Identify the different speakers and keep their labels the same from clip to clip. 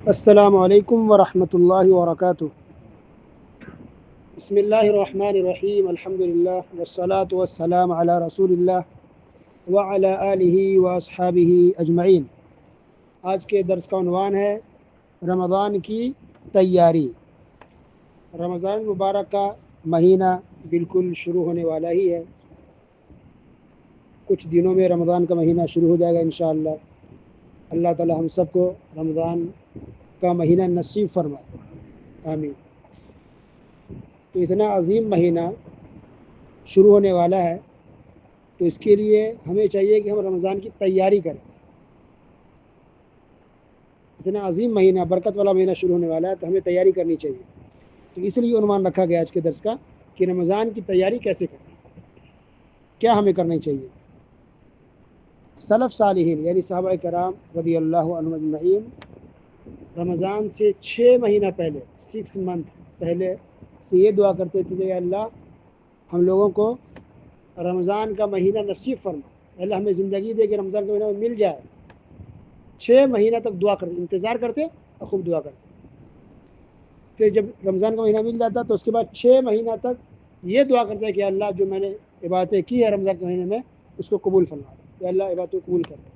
Speaker 1: السلام علیکم ورحمۃ اللہ وبرکاتہ۔ بسم اللہ الرحمن الرحیم، الحمد للہ والصلاة والسلام علی رسول اللہ وعلی آلہ واصحابہ اجمعین۔ آج کے درس کا عنوان ہے رمضان کی تیاری۔ رمضان مبارک کا مہینہ بالکل شروع ہونے والا ہی ہے، کچھ دنوں میں رمضان کا مہینہ شروع ہو جائے گا انشاءاللہ۔ اللہ تعالی ہم سب کو رمضان کا مہینہ نصیب فرمائے، آمین۔ تو اتنا عظیم مہینہ شروع ہونے والا ہے، تو اس کے لیے ہمیں چاہیے کہ ہم رمضان کی تیاری کریں۔ اتنا عظیم مہینہ، برکت والا مہینہ شروع ہونے والا ہے، تو ہمیں تیاری کرنی چاہیے۔ تو اس لیے عنوان رکھا گیا آج کے درس کا کہ رمضان کی تیاری کیسے کریں، کیا ہمیں کرنی چاہیے۔ سلف صالحین یعنی صحابہ کرام رضی اللہ عنہم اجمعین رمضان سے 6 مہینہ پہلے، 6 منتھ پہلے سے یہ دعا کرتے تھے کہ اللہ ہم لوگوں کو رمضان کا مہینہ نصیب فرما، اللہ ہمیں زندگی دے کہ رمضان کا مہینہ مل جائے۔ 6 مہینہ تک دعا کرتے، انتظار کرتے اور خوب دعا کرتے۔ پھر جب رمضان کا مہینہ مل جاتا تو اس کے بعد 6 مہینہ تک یہ دعا کرتے کہ اللہ جو میں نے عبادتیں کی ہے رمضان کے مہینے میں اس کو قبول فرما، کہ اللہ عبادتوں کو قبول کر دے،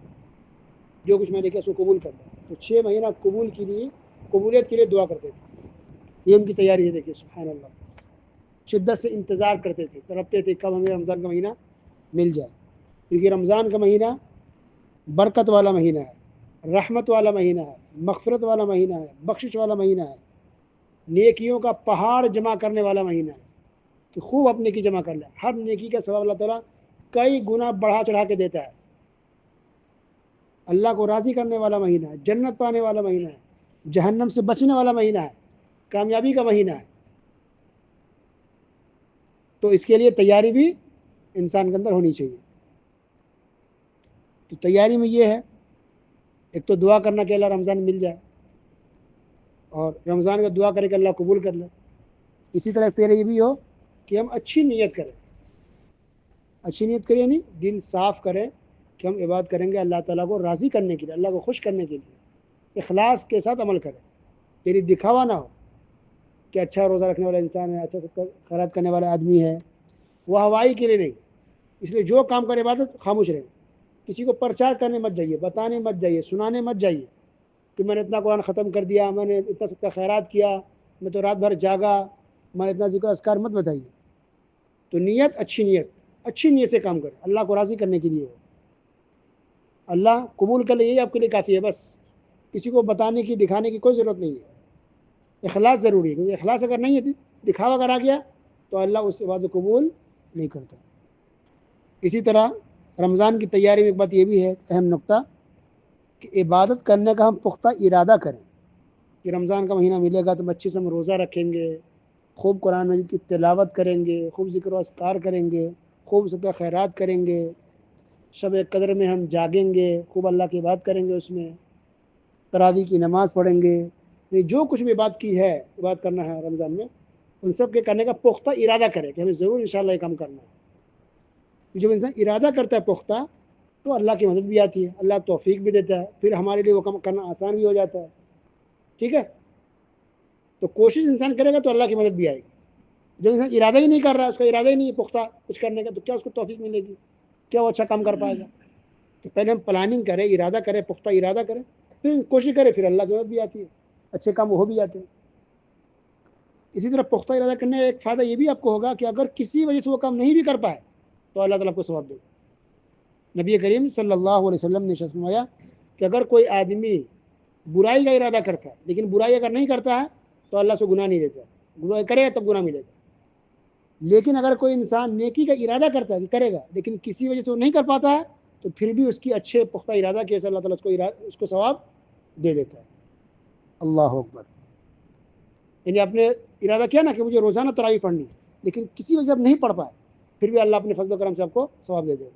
Speaker 1: جو کچھ میں نے کیا اس کو قبول کر دے۔ تو 6 مہینہ قبولیت کے لیے دعا کرتے تھے، یہ ان کی تیاری ہے۔ دیکھیے سبحان اللہ، شدت سے انتظار کرتے تھے، تڑپتے تھے کب ہمیں رمضان کا مہینہ مل جائے، کیونکہ رمضان کا مہینہ برکت والا مہینہ ہے، رحمت والا مہینہ ہے، مغفرت والا مہینہ ہے، بخشش والا مہینہ ہے، نیکیوں کا پہاڑ جمع کرنے والا مہینہ ہے کہ خوب اپنے کی جمع کر لے۔ ہر نیکی کا ثواب اللہ تعالیٰ کئی گنا بڑھا چڑھا کے دیتا ہے۔ اللہ کو راضی کرنے والا مہینہ ہے، جنت پانے والا مہینہ ہے، جہنم سے بچنے والا مہینہ ہے، کامیابی کا مہینہ ہے۔ تو اس کے لیے تیاری بھی انسان کے اندر ہونی چاہیے۔ تو تیاری میں یہ ہے، ایک تو دعا کرنا کہ اللہ رمضان مل جائے، اور رمضان کا دعا کرے کہ اللہ قبول کر لے۔ اسی طرح تیرے یہ بھی ہو کہ ہم اچھی نیت کریں، اچھی نیت کریں یعنی دل صاف کریں کہ ہم عبادت کریں گے اللہ تعالیٰ کو راضی کرنے کے لیے، اللہ کو خوش کرنے کے لیے، اخلاص کے ساتھ عمل کریں، تیری دکھاوا نہ ہو کہ اچھا روزہ رکھنے والا انسان ہے، اچھا سب کا خیرات کرنے والا آدمی ہے، وہ ہوائی کے لیے نہیں۔ اس لیے جو کام کرے عبادت خاموش رہیں، کسی کو پرچار کرنے مت جائیے، بتانے مت جائیے، سنانے مت جائیے کہ میں نے اتنا قرآن ختم کر دیا، میں نے اتنا سب کا خیرات کیا، میں تو رات بھر جاگا، میں نے اتنا ذکر اذکار مت بتائیے۔ تو نیت اچھی نیت سے کام کرے، اللہ کو راضی کرنے کے لیے ہو، اللہ قبول کر لے، یہی آپ کے لیے کافی ہے۔ بس کسی کو بتانے کی دکھانے کی کوئی ضرورت نہیں ہے۔ اخلاص ضروری ہے، کیونکہ اخلاص اگر نہیں ہے، دکھاوا اگر آ گیا تو اللہ اس کے بعد قبول نہیں کرتا۔ اسی طرح رمضان کی تیاری میں ایک بات یہ بھی ہے، اہم نقطہ، کہ عبادت کرنے کا ہم پختہ ارادہ کریں کہ رمضان کا مہینہ ملے گا تو اچھے سے ہم روزہ رکھیں گے، خوب قرآن مجید کی تلاوت کریں گے، خوب ذکر و اذکار کریں گے، خوب صدقہ خیرات کریں گے، شب قدر میں ہم جاگیں گے، خوب اللہ کی بات کریں گے، اس میں تراویح کی نماز پڑھیں گے۔ جو کچھ بھی بات کی ہے، بات کرنا ہے رمضان میں، ان سب کے کرنے کا پختہ ارادہ کرے کہ ہمیں ضرور انشاءاللہ یہ کام کرنا ہے۔ جب انسان ارادہ کرتا ہے پختہ تو اللہ کی مدد بھی آتی ہے، اللہ توفیق بھی دیتا ہے، پھر ہمارے لیے وہ کام کرنا آسان بھی ہو جاتا ہے۔ ٹھیک ہے، تو کوشش انسان کرے گا تو اللہ کی مدد بھی آئے گی۔ جب انسان ارادہ ہی نہیں کر رہا ہے، اس کا ارادہ ہی نہیں ہے پختہ کچھ کرنے کا، تو کیا اس کو توفیق ملے گی، کیا وہ اچھا کام کر پائے گا؟ تو پہلے ہم پلاننگ کریں، ارادہ کریں، پختہ ارادہ کریں، پھر کوشش کریں، پھر اللہ کی مدد بھی آتی ہے، اچھے کام ہو بھی جاتے ہیں۔ اسی طرح پختہ ارادہ کرنے کا ایک فائدہ یہ بھی آپ کو ہوگا کہ اگر کسی وجہ سے وہ کام نہیں بھی کر پائے تو اللہ تعالیٰ کو ثواب دے گا۔ نبی کریم صلی اللہ علیہ وسلم نے فرمایا کہ اگر کوئی آدمی برائی کا ارادہ کرتا ہے لیکن برائی اگر نہیں کرتا ہے تو اللہ سے گناہ نہیں دیتا، برائی کرے تب گناہ ملے گا۔ لیکن اگر کوئی انسان نیکی کا ارادہ کرتا ہے کہ کرے گا لیکن کسی وجہ سے وہ نہیں کر پاتا ہے تو پھر بھی اس کی اچھے پختہ ارادہ کے سے اللہ تعالیٰ اس کو ثواب دے دیتا ہے۔ اللہ اکبر۔ یعنی آپ نے ارادہ کیا نا کہ مجھے روزانہ تراویح پڑھنی ہے، لیکن کسی وجہ سے آپ نہیں پڑھ پائے، پھر بھی اللہ اپنے فضل و کرم سے آپ کو ثواب دے دے گا۔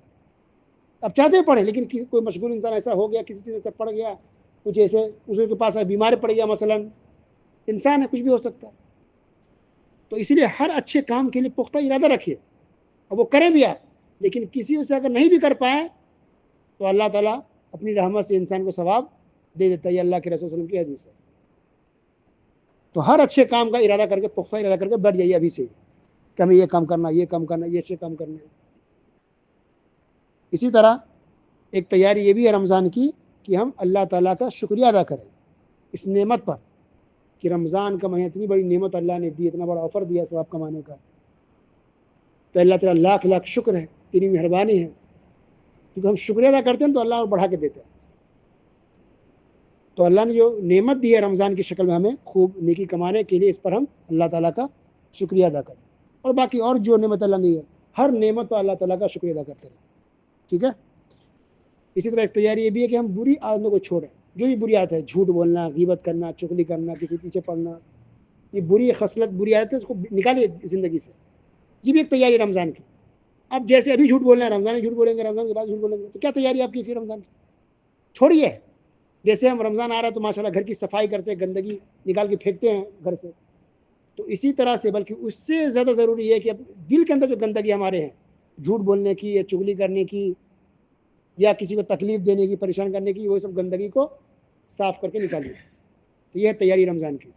Speaker 1: اب چاہتے ہیں پڑھیں لیکن کوئی مشغول انسان ایسا ہو گیا، کسی چیز سے پڑ گیا، کچھ ایسے اس کے پاس بیمار پڑ گیا، مثلا انسان ہے، کچھ بھی ہو سکتا ہے۔ تو اسی لیے ہر اچھے کام کے لیے پختہ ارادہ رکھیے اور وہ کریں بھی آپ، لیکن کسی وجہ سے اگر نہیں بھی کر پائے تو اللہ تعالیٰ اپنی رحمت سے انسان کو ثواب دے دیتا ہے۔ یہ اللہ کے رسول صلی اللہ علیہ وسلم کی حدیث ہے۔ تو ہر اچھے کام کا ارادہ کر کے، پختہ ارادہ کر کے بیٹھ جائیے ابھی سے کہ ہمیں یہ کام کرنا، یہ کام کرنا، یہ اچھے کام کرنے. اسی طرح ایک تیاری یہ بھی ہے رمضان کی کہ ہم اللہ تعالیٰ کا شکریہ ادا کریں اس نعمت پر کہ رمضان کا مہینہ اتنی بڑی نعمت اللہ نے دی، اتنا بڑا آفر دیا ثواب کمانے کا. تو اللہ تعالیٰ لاکھ لاکھ شکر ہے، تیری مہربانی ہے. کیونکہ ہم شکریہ ادا کرتے ہیں تو اللہ اور بڑھا کے دیتا ہے. تو اللہ نے جو نعمت دی ہے رمضان کی شکل میں ہمیں خوب نیکی کمانے کے لیے، اس پر ہم اللہ تعالیٰ کا شکریہ ادا کریں. اور باقی اور جو نعمت اللہ نے دی ہے، ہر نعمت پر اللہ تعالیٰ کا شکریہ ادا کرتے رہیں. ٹھیک ہے. اسی طرح ایک تیاری یہ بھی ہے کہ ہم بری عادتوں کو چھوڑیں. جو بھی بری عادت ہے، جھوٹ بولنا، غیبت کرنا، چغلی کرنا، کسی پیچھے پڑنا، یہ بری خصلت، بری عادت ہے، اس کو نکالیے زندگی سے. یہ بھی ایک تیاری ہے رمضان کی. اب جیسے ابھی جھوٹ بولنا ہے، رمضان میں جھوٹ بولیں گے، رمضان کے بعد جھوٹ بولیں گے، تو کیا تیاری آپ کی پھر رمضان کی؟ چھوڑیے. جیسے ہم رمضان آ رہا ہے تو ماشاءاللہ گھر کی صفائی کرتے ہیں، گندگی نکال کے پھینکتے ہیں گھر سے، تو اسی طرح سے بلکہ اس سے زیادہ ضروری ہے کہ اب دل کے اندر جو گندگی ہمارے ہیں، جھوٹ بولنے کی یا چغلی کرنے کی یا کسی کو تکلیف دینے کی، پریشان کرنے کی، وہ سب گندگی کو صاف کر کے نکالیے. تو یہ ہے تیاری رمضان کی.